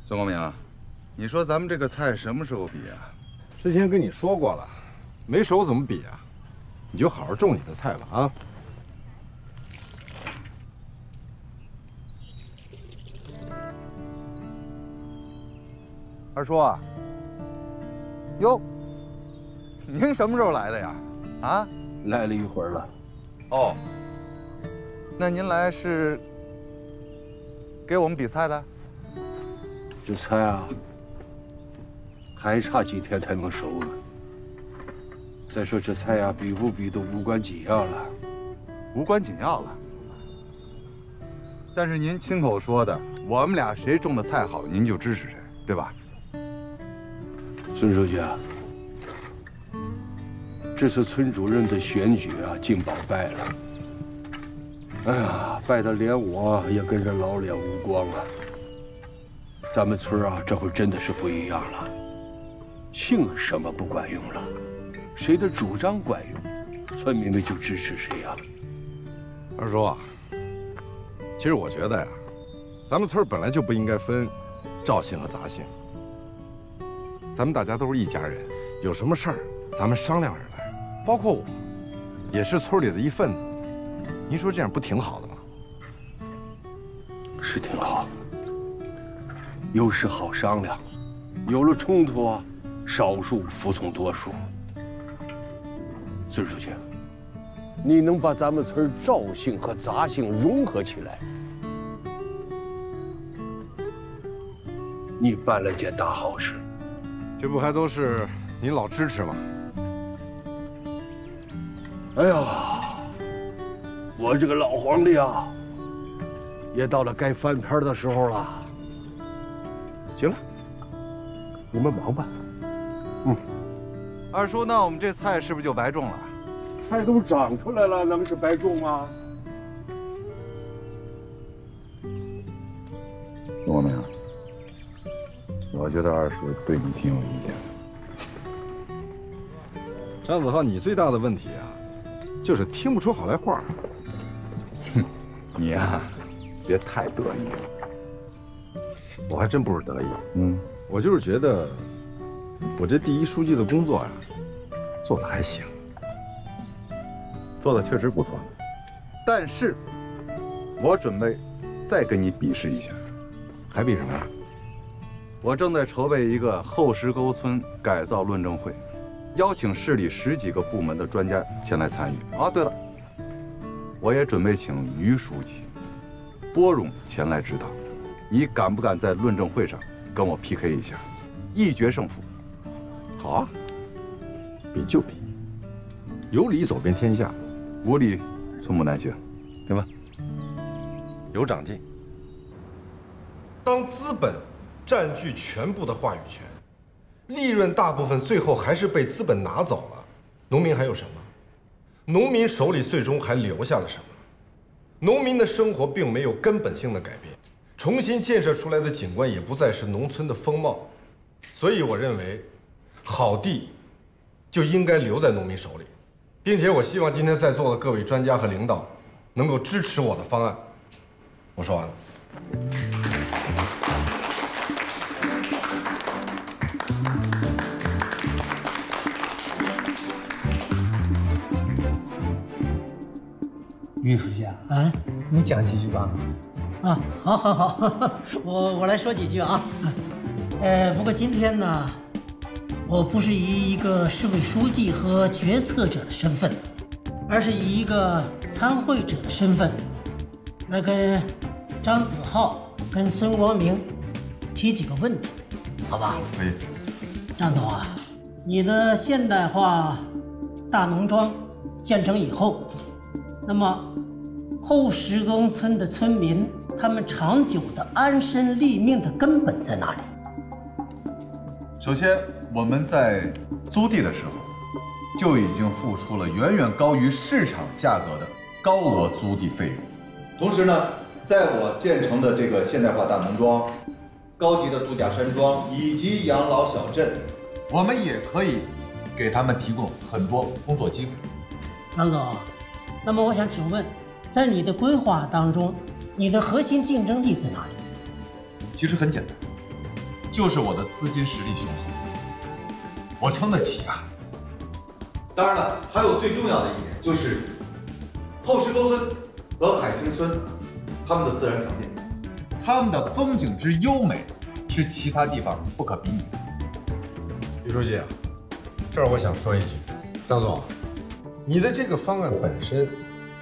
孙光明，你说咱们这个菜什么时候比啊？之前跟你说过了，没熟怎么比啊？你就好好种你的菜吧啊！二叔啊，哟，您什么时候来的呀？啊，来了一会儿了。哦，那您来是给我们比赛的？ 这菜啊，还差几天才能熟呢。再说这菜呀，比不比都无关紧要了，无关紧要了。但是您亲口说的，我们俩谁种的菜好，您就支持谁，对吧？孙书记啊，这次村主任的选举啊，金宝败了。哎呀，败得连我也跟着老脸无光了。 咱们村啊，这回真的是不一样了，姓什么不管用了，谁的主张管用，村民们就支持谁呀。二叔啊，其实我觉得呀，咱们村本来就不应该分赵姓和杂姓，咱们大家都是一家人，有什么事儿咱们商量着来，包括我，也是村里的一份子。您说这样不挺好的吗？是挺好。 有事好商量，有了冲突啊，少数服从多数。孙书记，你能把咱们村赵姓和杂姓融合起来，你办了件大好事。这不还都是您老支持吗？哎呀，我这个老皇帝啊，也到了该翻篇的时候了。 行了，你们忙吧。二叔，那我们这菜是不是就白种了？菜都长出来了，能是白种吗？孙光明，我觉得二叔对你挺有意见的。张子浩，你最大的问题啊，就是听不出好赖话。哼，你呀，别太得意了。 我还真不是得意，我就是觉得我这第一书记的工作呀，做的还行，做的确实不错。但是，我准备再跟你比试一下。还比什么呀？我正在筹备一个后石沟村改造论证会，邀请市里10几个部门的专家前来参与。啊，对了，我也准备请于书记、波荣前来指导。 你敢不敢在论证会上跟我 PK 一下，一决胜负？好啊，比就比，有理走遍天下，无理寸步难行，对吧？有长进。当资本占据全部的话语权，利润大部分最后还是被资本拿走了，农民还有什么？农民手里最终还留下了什么？农民的生活并没有根本性的改变，重新建设出来的景观也不再是农村的风貌。所以我认为，好地就应该留在农民手里，并且我希望今天在座的各位专家和领导能够支持我的方案。我说完了。于书记啊，你讲几句吧。啊，好，好，好，我来说几句啊。不过今天呢，我不是以一个市委书记和决策者的身份，而是以一个参会者的身份，来跟张子浩跟孙光明提几个问题，好吧？可以。张总啊，你的现代化大农庄建成以后，那么后石沟村的村民，他们长久的安身立命的根本在哪里？首先，我们在租地的时候就已经付出了远远高于市场价格的高额租地费用。同时呢，在我建成的这个现代化大农庄、高级的度假山庄以及养老小镇，我们也可以给他们提供很多工作机会。张总，那么我想请问，在你的规划当中，你的核心竞争力在哪里？其实很简单，就是我的资金实力雄厚，我撑得起啊。当然了，还有最重要的一点就是，后石沟村和海清村，他们的自然条件，他们的风景之优美，是其他地方不可比拟的。于书记啊，这儿我想说一句，张总，你的这个方案本身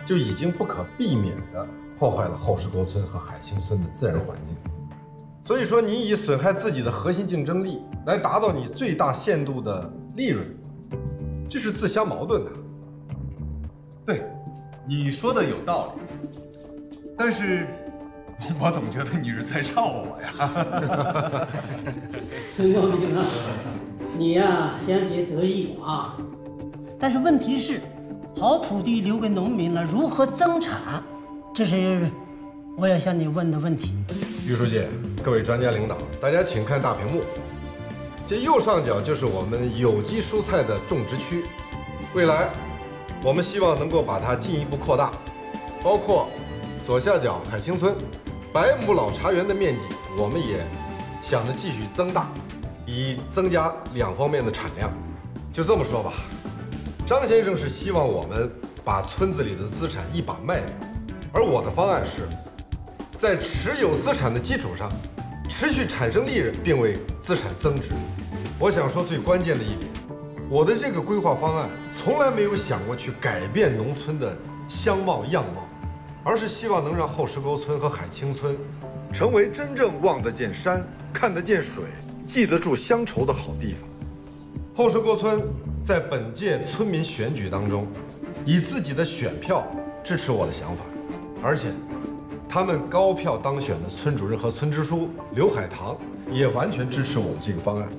就已经不可避免地破坏了后石沟村和海清村的自然环境。所以说，你以损害自己的核心竞争力来达到你最大限度的利润，这是自相矛盾的。对，你说的有道理，但是我怎么觉得你是在绕我呀？孙光明啊，你呀，先别得意啊。但是问题是，好土地留给农民了，如何增产？这是我要向你问的问题。于书记，各位专家领导，大家请看大屏幕。这右上角就是我们有机蔬菜的种植区，未来我们希望能够把它进一步扩大，包括左下角海清村100亩老茶园的面积，我们也想着继续增大，以增加2方面的产量。就这么说吧，张先生是希望我们把村子里的资产一把卖掉，而我的方案是在持有资产的基础上，持续产生利润，并为资产增值。我想说最关键的一点，我的这个规划方案从来没有想过去改变农村的乡貌样貌，而是希望能让后石沟村和海清村成为真正望得见山、看得见水、记得住乡愁的好地方。后石沟村在本届村民选举当中，以自己的选票支持我的想法，而且他们高票当选的村主任和村支书刘海棠也完全支持我的这个方案。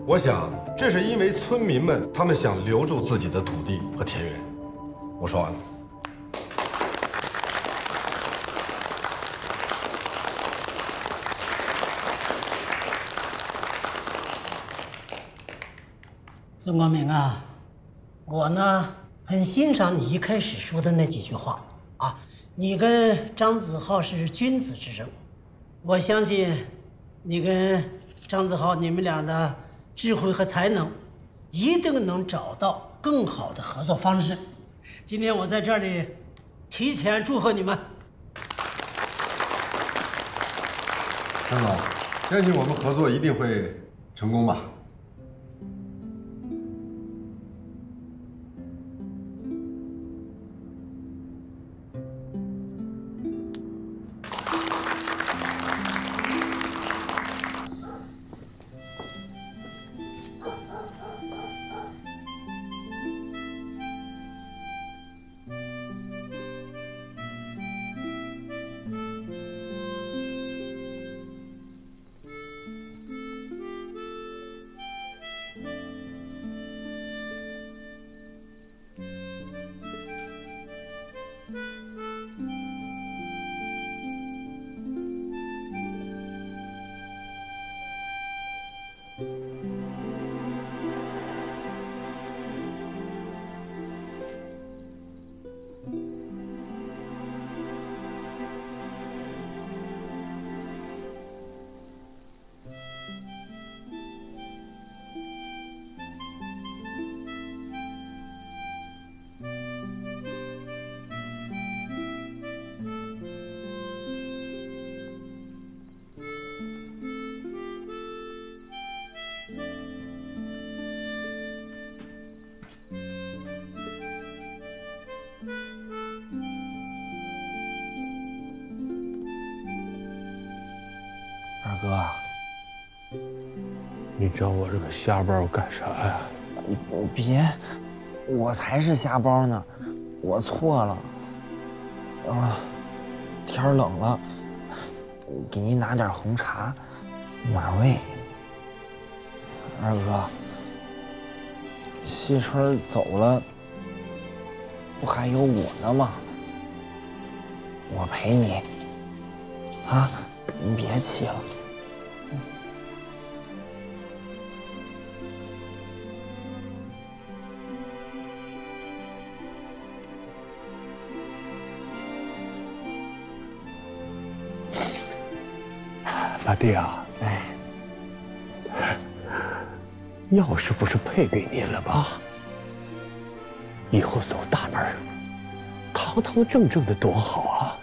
我想，这是因为村民们他们想留住自己的土地和田园。我说完了。孙光明啊，我呢很欣赏你一开始说的那几句话啊。你跟张子浩是君子之争，我相信你跟张子浩你们俩的智慧和才能，一定能找到更好的合作方式。今天我在这里提前祝贺你们。张总，相信我们合作一定会成功吧？哥，你找我这个瞎包干啥呀？别，我才是瞎包呢，我错了。啊，天儿冷了，给您拿点红茶，暖胃。二哥，谢春走了，不还有我呢吗？我陪你。啊，您别气了。老弟啊，哎，钥匙不是配给你了吗？以后走大门，堂堂正正的多好啊！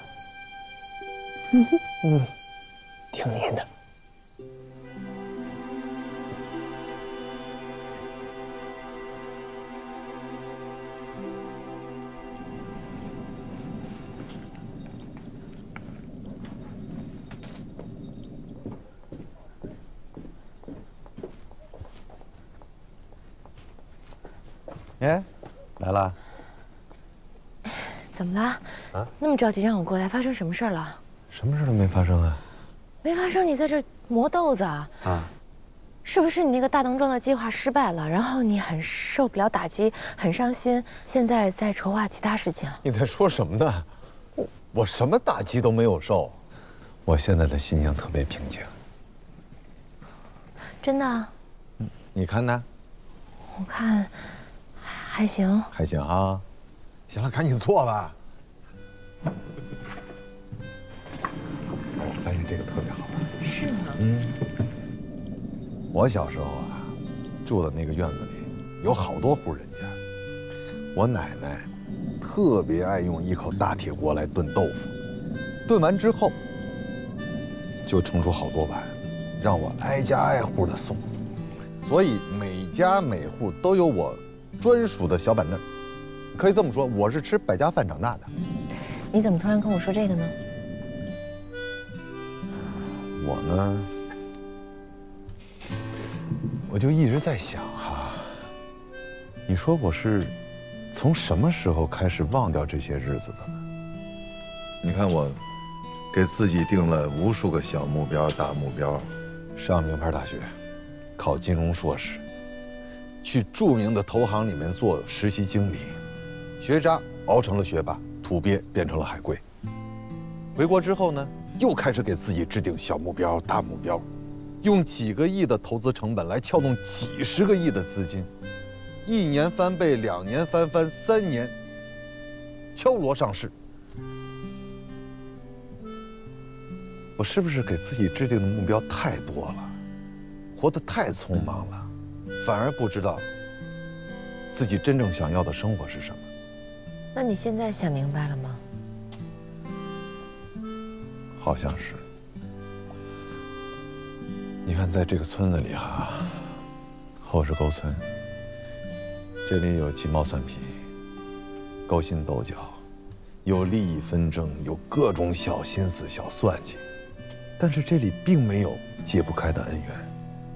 听您的。哎，来了。怎么了？啊，那么着急让我过来，发生什么事儿了？什么事都没发生啊。没发生，你在这磨豆子啊？啊，是不是你那个大农庄的计划失败了，然后你很受不了打击，很伤心，现在在筹划其他事情？你在说什么呢？我什么打击都没有受，我现在的心情特别平静。真的？你看呢？我看还行。还行啊。行了，赶紧坐吧。我发现这个特别好玩。是吗？我小时候啊，住的那个院子里有好多户人家。我奶奶特别爱用一口大铁锅来炖豆腐，炖完之后就盛出好多碗，让我挨家挨户的送。所以每家每户都有我专属的小板凳。可以这么说，我是吃百家饭长大的。你怎么突然跟我说这个呢？我呢，我就一直在想哈，你说我是从什么时候开始忘掉这些日子的呢？你看我给自己定了无数个小目标、大目标，上名牌大学，考金融硕士，去著名的投行里面做实习经理。学渣熬成了学霸，土鳖变成了海归。回国之后呢，又开始给自己制定小目标、大目标，用几个亿的投资成本来撬动几十个亿的资金，1年翻倍，2年翻番，3年敲锣上市。我是不是给自己制定的目标太多了，活得太匆忙了，反而不知道自己真正想要的生活是什么？那你现在想明白了吗？好像是。你看，在这个村子里哈，后石沟村，这里有鸡毛蒜皮、勾心斗角，有利益纷争，有各种小心思、小算计，但是这里并没有解不开的恩怨，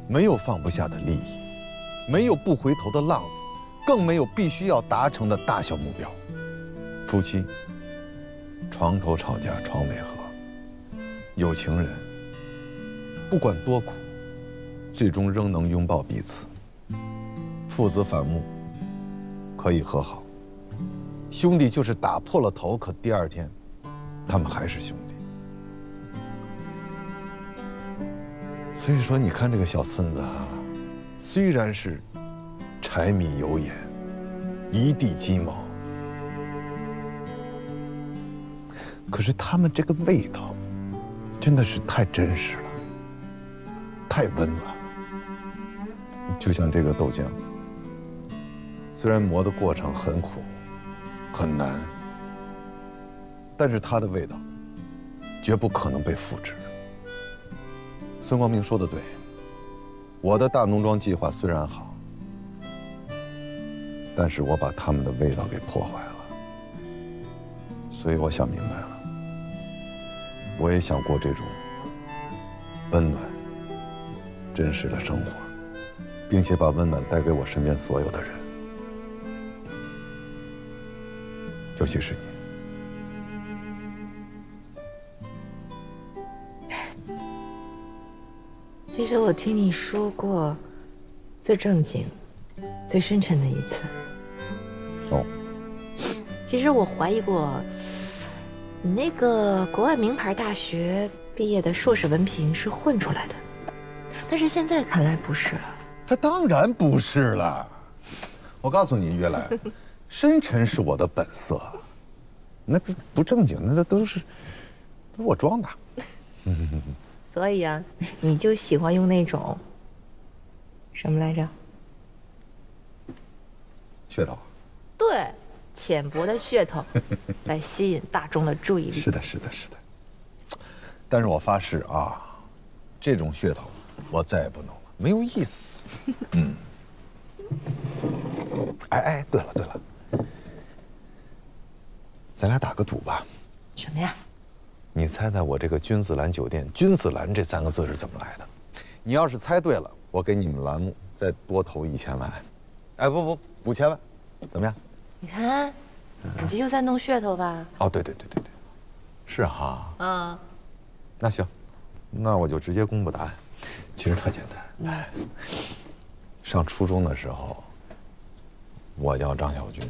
没有放不下的利益，没有不回头的浪子，更没有必须要达成的大小目标。夫妻床头吵架床尾和，有情人不管多苦，最终仍能拥抱彼此。父子反目可以和好，兄弟就是打破了头，可第2天他们还是兄弟。所以说，你看这个小村子啊，虽然是柴米油盐，一地鸡毛，可是他们这个味道，真的是太真实了，太温暖了。就像这个豆浆，虽然磨的过程很苦、很难，但是它的味道绝不可能被复制。孙光明说的对，我的大农庄计划虽然好，但是我把他们的味道给破坏了。所以我想明白了，我也想过这种温暖、真实的生活，并且把温暖带给我身边所有的人，尤其是你。其实我听你说过，最正经、最深沉的一次。哦。其实我怀疑过，你那个国外名牌大学毕业的硕士文凭是混出来的，但是现在看来不是了。他当然不是了。我告诉你，月兰，深沉是我的本色，那不正经，那都是我装的。所以啊，你就喜欢用那种什么来着？噱头。对，浅薄的噱头，来吸引大众的注意力。是的，是的，是的。但是我发誓啊，这种噱头我再也不弄了，没有意思。嗯。哎，对了，咱俩打个赌吧。什么呀？你猜猜我这个君子兰酒店“君子兰”这3个字是怎么来的？你要是猜对了，我给你们栏目再多投1000万。哎，不，5000万，怎么样？你看，你这就在弄噱头吧？哦，对，是哈。嗯。那行，那我就直接公布答案。其实特简单。哎，上初中的时候，我叫张小军，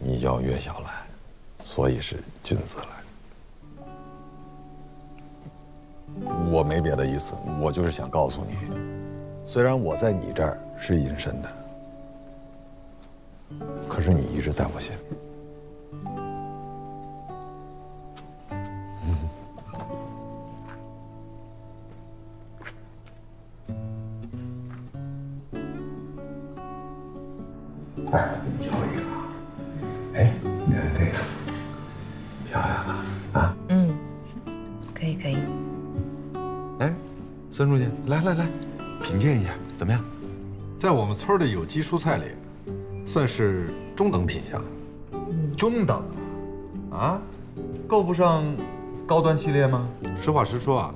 你叫岳小兰，所以是君子兰。我没别的意思，我就是想告诉你，虽然我在你这儿是隐身的，可是你一直在我心里。哎，给你挑一个。哎，你看这个，漂亮吧？啊。嗯，可以。哎，孙书记，来，品鉴一下，怎么样？在我们村的有机蔬菜里，算是中等品相。中等啊？够不上高端系列吗？实话实说啊，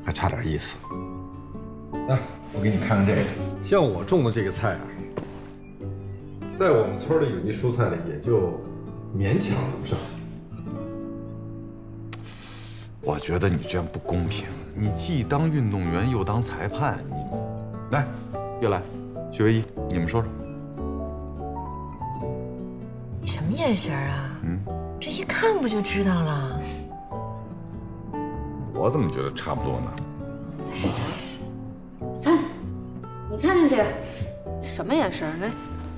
还差点意思。来，我给你看看这个，像我种的这个菜啊，在我们村的有机蔬菜里也就勉强能上。我觉得你这样不公平，你既当运动员又当裁判，你来，月兰、许唯一，你们说说。你什么眼神啊？这一看不就知道了？我怎么觉得差不多呢？你看这个，什么眼神呢？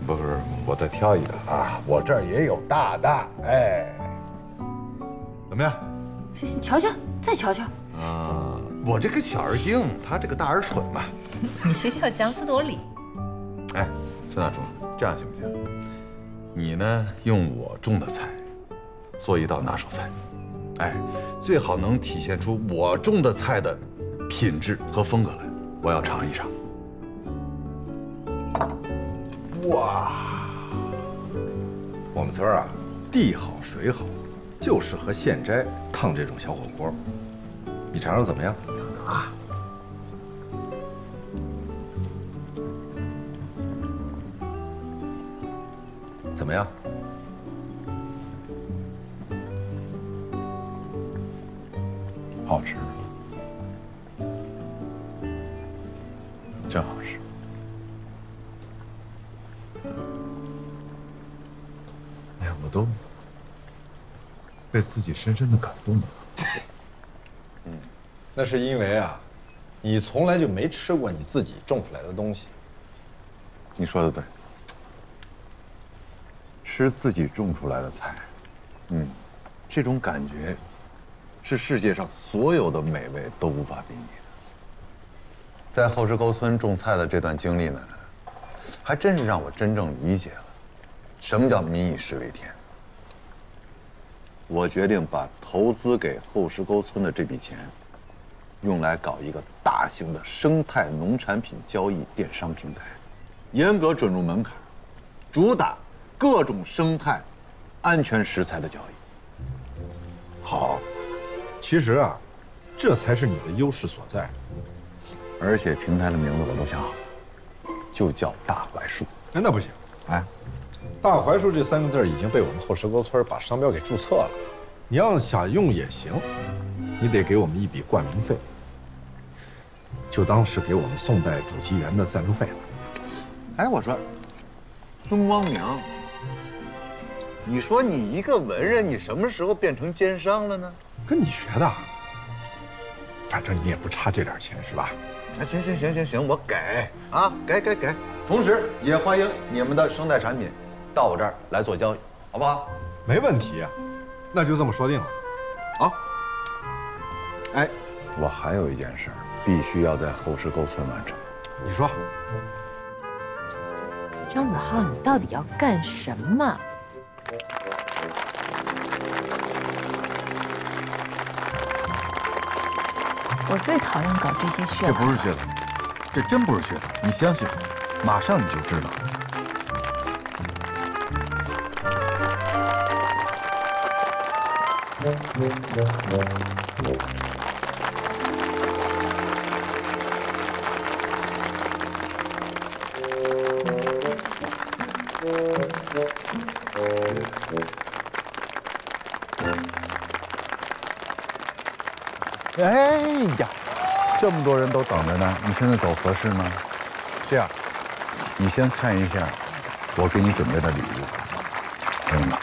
不是，我再挑一个啊，我这儿也有大的，哎，怎么样？你瞧瞧，再瞧瞧。啊，我这个小而精，他这个大而蠢嘛。你学校强词夺理。哎，孙大厨，这样行不行？你呢，用我种的菜做一道拿手菜，哎，最好能体现出我种的菜的品质和风格来，我要尝一尝。哇，我们村啊，地好水好，就适合现摘烫这种小火锅。你尝尝怎么样？啊，怎么样？好吃，真好吃。哎呀，我都被自己深深的感动了。那是因为啊，你从来就没吃过你自己种出来的东西。你说的对，吃自己种出来的菜，这种感觉是世界上所有的美味都无法比拟的。在后石沟村种菜的这段经历呢，还真是让我真正理解了什么叫民以食为天。我决定把投资给后石沟村的这笔钱，用来搞一个大型的生态农产品交易电商平台，严格准入门槛，主打各种生态、安全食材的交易。好，其实啊，这才是你的优势所在。而且平台的名字我都想好了，就叫大槐树。哎，那不行，哎，大槐树这3个字已经被我们后石沟村把商标给注册了。你要想用也行，你得给我们一笔冠名费，就当是给我们宋代主题园的赞助费了。哎，我说，孙光明，你说你一个文人，你什么时候变成奸商了呢？跟你学的，反正你也不差这点钱是吧？哎，行，我改啊，改。同时也欢迎你们的生态产品到我这儿来做交易，好不好？没问题呀，那就这么说定了。好。哎，我还有一件事必须要在后石沟村完成。你说。张子浩，你到底要干什么？我最讨厌搞这些噱头。这不是噱头，这真不是噱头，你相信我，马上你就知道。哎呀，这么多人都等着呢，你现在走合适吗？这样，你先看一下我给你准备的礼物，可以吗？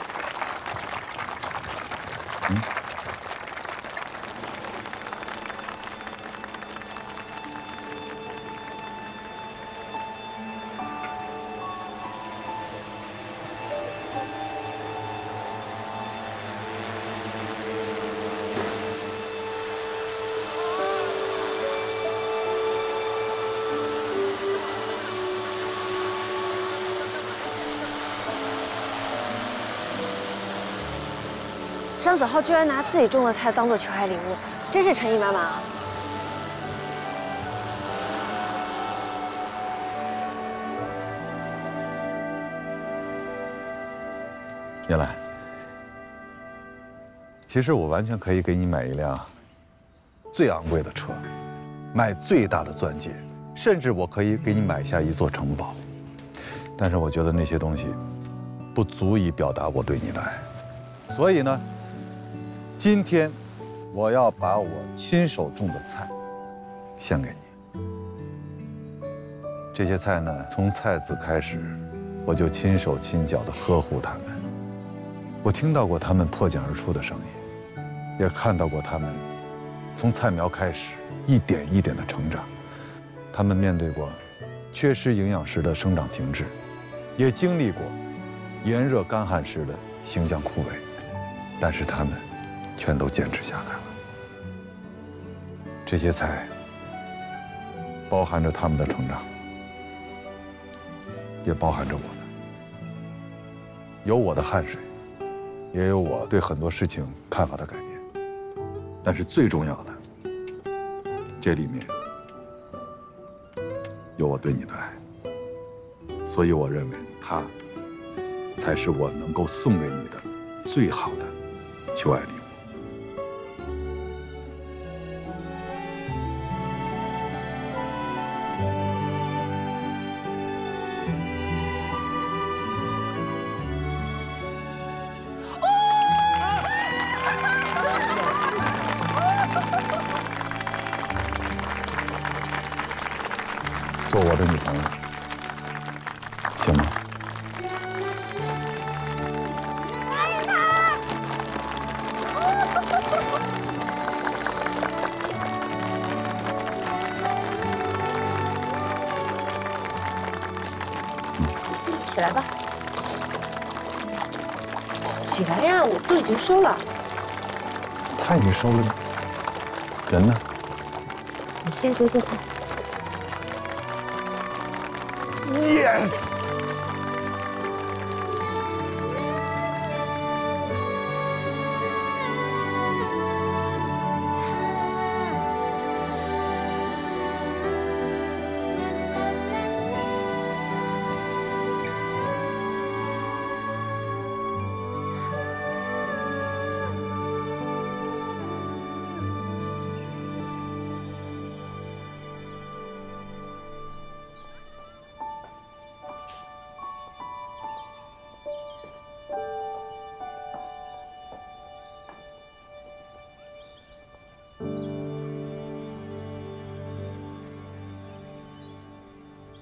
张子浩居然拿自己种的菜当做求爱礼物，真是诚意满满啊！叶兰，其实我完全可以给你买一辆最昂贵的车，买最大的钻戒，甚至我可以给你买下一座城堡。但是我觉得那些东西不足以表达我对你的爱，所以呢，今天我要把我亲手种的菜献给你。这些菜呢，从菜籽开始，我就亲手亲脚地呵护它们。我听到过它们破茧而出的声音，也看到过它们从菜苗开始一点一点的成长。它们面对过缺失营养时的生长停滞，也经历过炎热干旱时的形象枯萎，但是它们全都坚持下来了。这些菜包含着他们的成长，也包含着我的，有我的汗水，也有我对很多事情看法的改变。但是最重要的，这里面有我对你的爱，所以我认为它才是我能够送给你的最好的求爱礼物。做我的女朋友，行吗？起来吧，起来呀！我都已经收了。菜你收了，人呢？你先多做菜。Yes。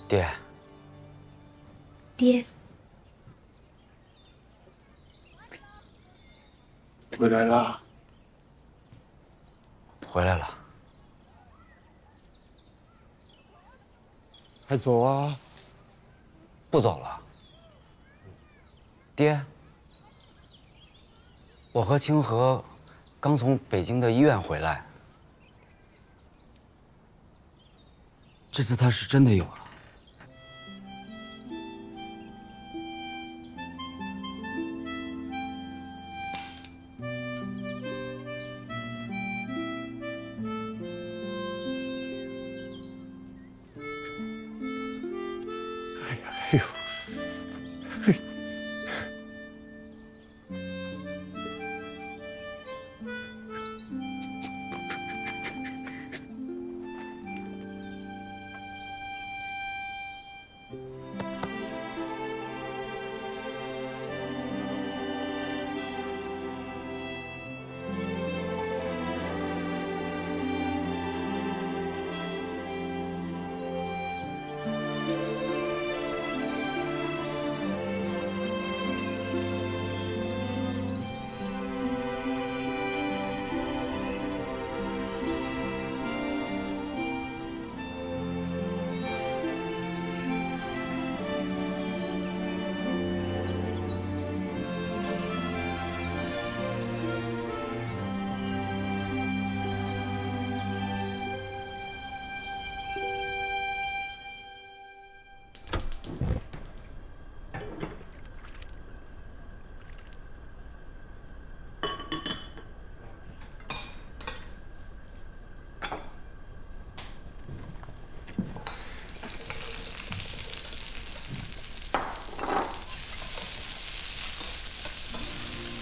爹。爹。回来了。回来了。还走啊？不走了。爹，我和清河刚从北京的医院回来，这次他是真的有了。哎呦，嘿。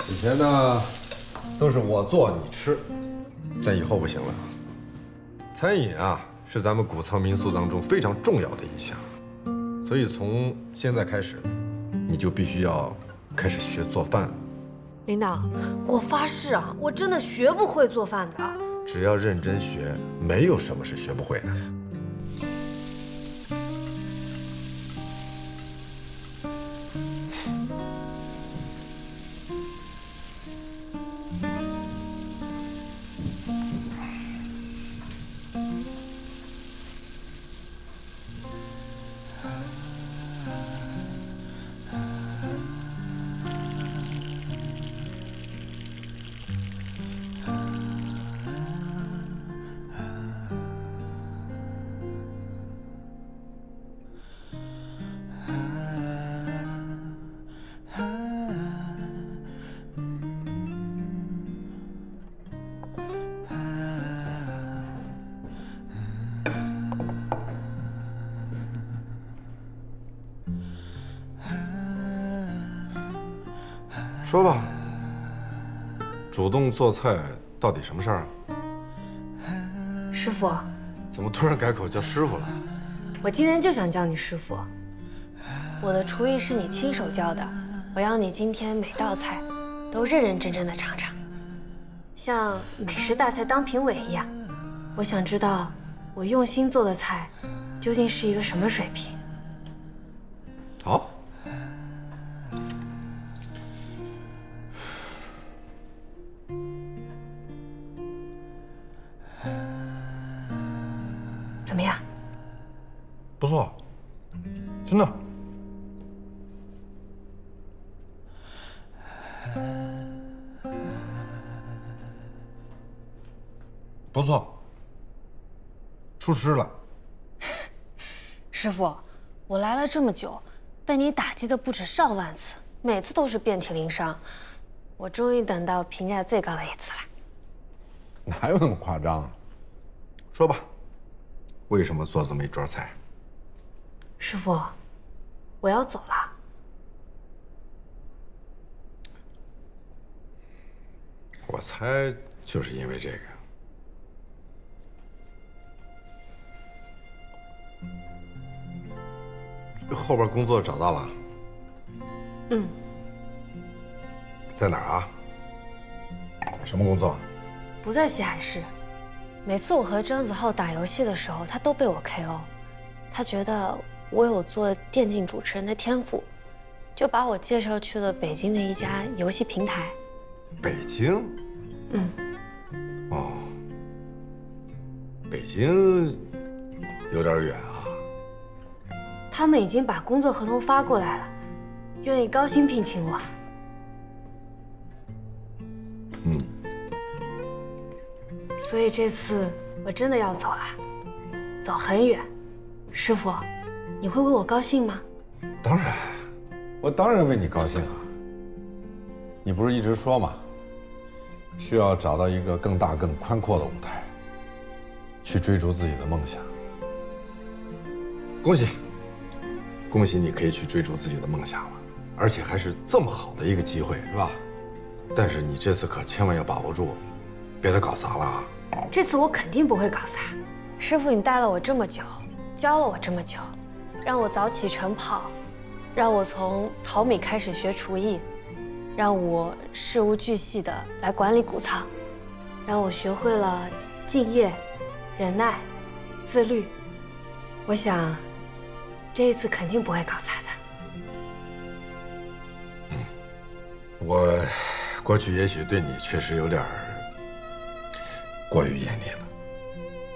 以前呢，都是我做你吃，但以后不行了。餐饮啊，是咱们谷仓民俗当中非常重要的一项，所以从现在开始，你就必须要开始学做饭了。领导，我发誓啊，我真的学不会做饭的。只要认真学，没有什么是学不会的。说吧，主动做菜到底什么事儿啊？师傅，怎么突然改口叫师傅了？我今天就想叫你师傅。我的厨艺是你亲手教的，我要你今天每道菜都认认真真的尝尝，像美食大赛当评委一样。我想知道我用心做的菜究竟是一个什么水平。好。怎么样？不错，真的。不错，出师了。师傅，我来了这么久，被你打击的不止上万次，每次都是遍体鳞伤。我终于等到评价最高的一次了。哪有那么夸张？说吧。为什么做这么一桌菜？师傅，我要走了。我猜就是因为这个。后边工作找到了？嗯。在哪儿啊？什么工作？不在西海市。每次我和张子浩打游戏的时候，他都被我 KO，他觉得我有做电竞主持人的天赋，就把我介绍去了北京的一家游戏平台。北京？嗯。哦，北京有点远啊。他们已经把工作合同发过来了，愿意高薪聘请我。嗯。所以这次我真的要走了，走很远。师傅，你会为我高兴吗？当然，我当然为你高兴啊。你不是一直说吗？需要找到一个更大、更宽阔的舞台，去追逐自己的梦想。恭喜，恭喜你可以去追逐自己的梦想了，而且还是这么好的一个机会，是吧？但是你这次可千万要把握住，别再搞砸了啊！这次我肯定不会搞砸。师傅，你带了我这么久，教了我这么久，让我早起晨跑，让我从淘米开始学厨艺，让我事无巨细的来管理谷仓，让我学会了敬业、忍耐、自律。我想，这一次肯定不会搞砸的。我过去也许对你确实有点过于严厉了。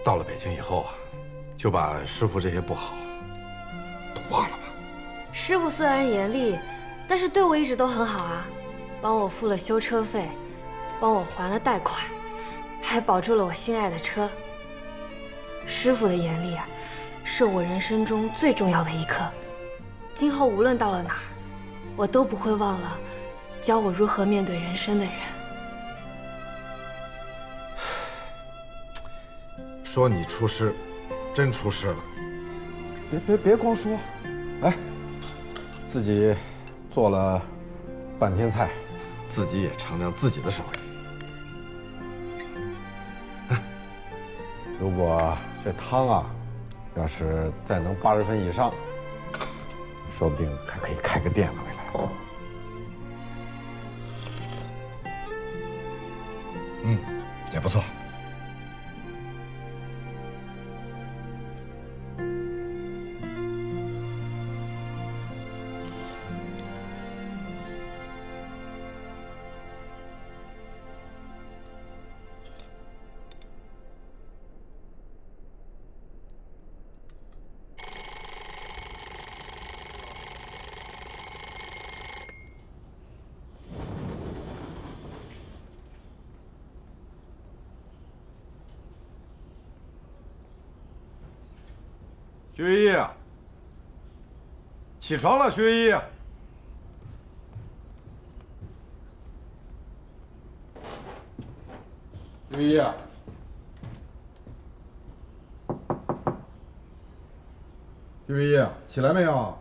到了北京以后啊，就把师傅这些不好都忘了吧。师傅虽然严厉，但是对我一直都很好啊，帮我付了修车费，帮我还了贷款，还保住了我心爱的车。师傅的严厉啊，是我人生中最重要的一课。今后无论到了哪儿，我都不会忘了教我如何面对人生的人。说你出师，真出师了。别光说，哎，自己做了半天菜，自己也尝尝自己的手艺。如果这汤啊，要是再能80分以上，说不定还可以开个店了。未来，也不错。薛一，起床了，薛一。薛一，薛一，起来没有？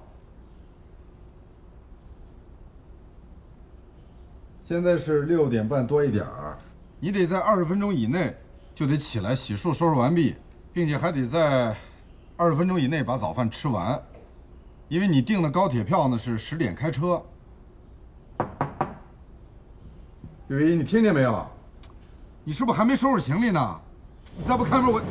现在是6点半多一点儿，你得在20分钟以内就得起来洗漱收拾完毕，并且还得在20分钟以内把早饭吃完，因为你订的高铁票呢是10点开车。岳一，你听见没有？你是不是还没收拾行李呢？你再不开门，我。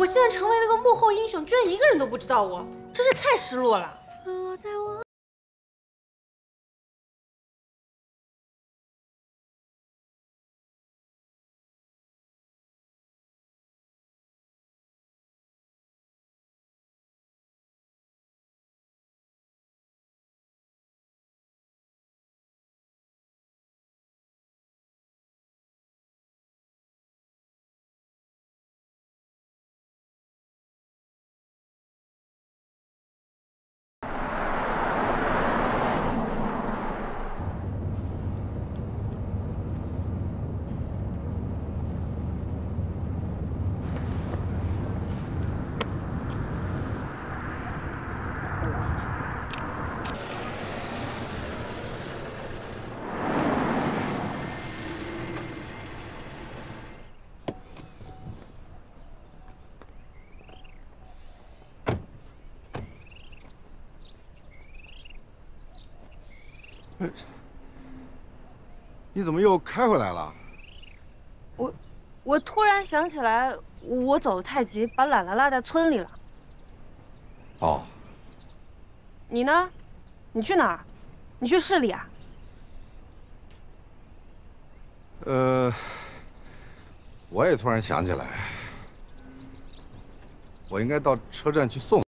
我现在成为了个幕后英雄，居然一个人都不知道我，真是太失落了。你怎么又开回来了？我突然想起来，我走得太急，把姥姥落在村里了。哦。你呢？你去哪儿？你去市里啊？我也突然想起来，我应该到车站去送。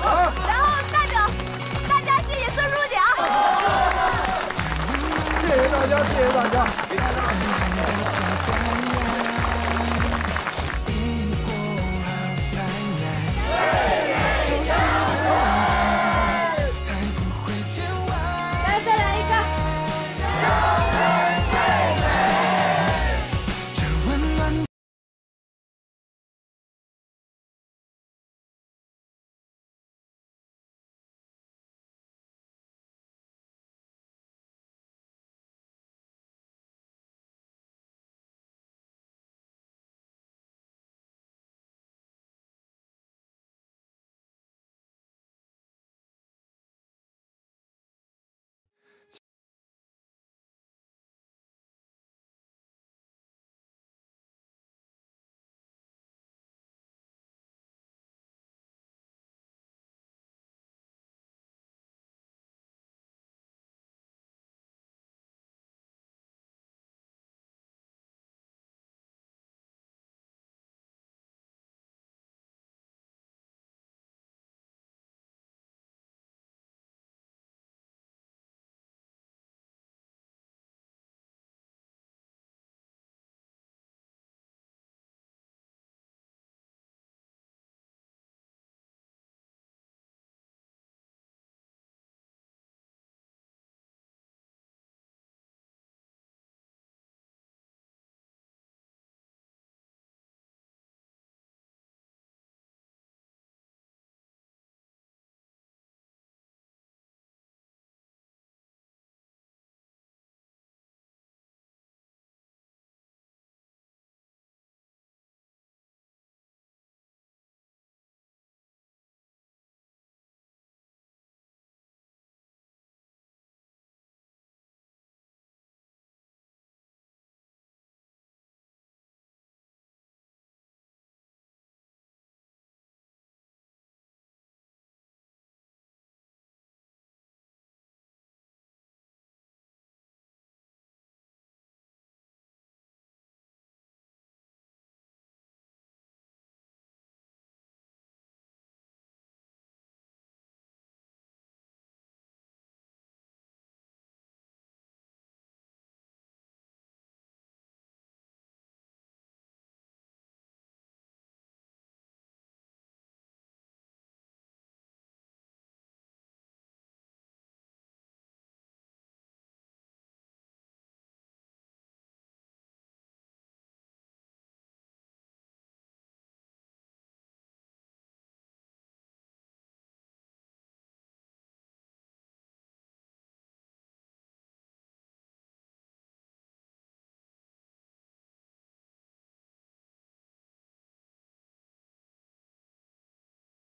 然后代表大家谢谢孙书记啊！谢谢大家，谢谢大家。